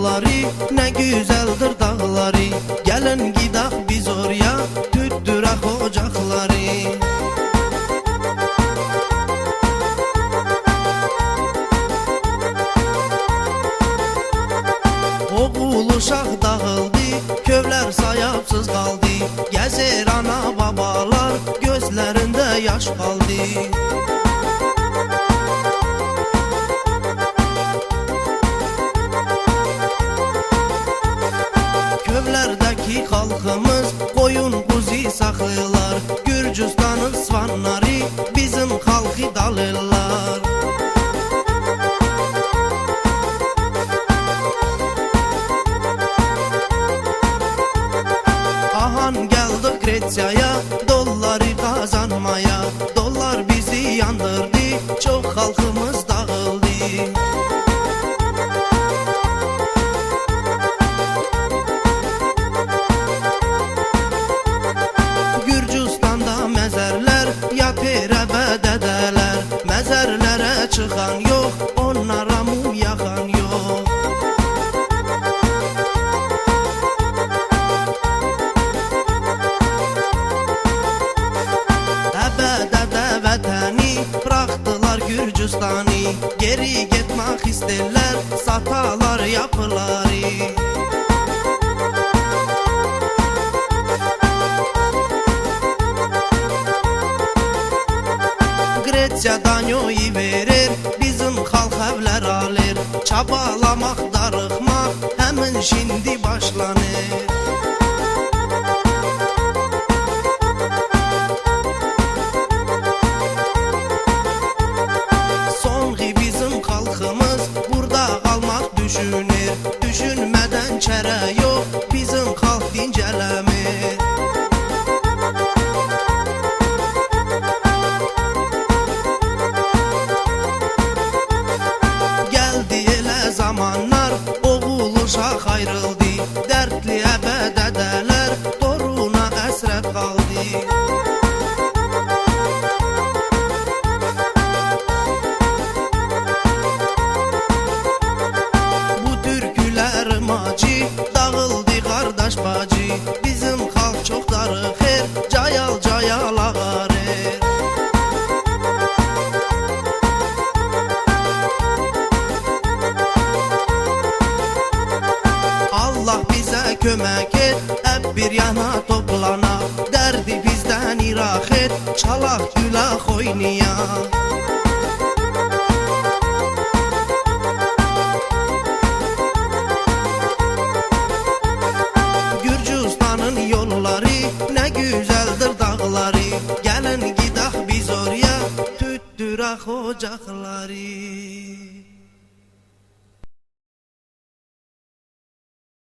yolları, ne güzeldir dağları. Gelin gidak biz oraya, tüttürek ocakları. Oğul uşaq dağıldı, kövlər sayapsız qaldı. Gəzir ana babalar, gözlərində yaş qaldı. Kövlərdəki xalqımız qoyun quzi saxlayırlar. Gürcüstanın svanları bizim xalqı dalırlar. Ahan geldi Gretsiyaya, dolları kazanmaya. Dollar bizi yandırdı, çok halkımız dağıldı. Gürcüstanda məzərlər, yatır əbədədələr. Məzərlərə çıxan yox, onlara mum yaxan yox. Vətəni bıraktılar Gürcüstanı, geri getmək istəyirlər, satalar yapıları. Gretsiya danyoyu verir, bizim xalq evlər alır. Çabalamaq, darıxmaq həmin şimdi başlanır. Düşünmədən çərə yox, bizim xalq dincələmir. Gəldi elə zamanlar, oğul uşaq ayrıldı. Dərdli əbədədələr toruna əsrət qaldı. Dağıldı qardaş bacı, bizim xalq çox darıxır, cayal ağarır. Allah bizə kömək et, həb bir yana toplanaq. Dərdi bizdən iraq et, çalaq gülaq oynayaq. Yolları, ne güzeldir dağları. Gelin gidak biz oraya, tüttürek ocakları.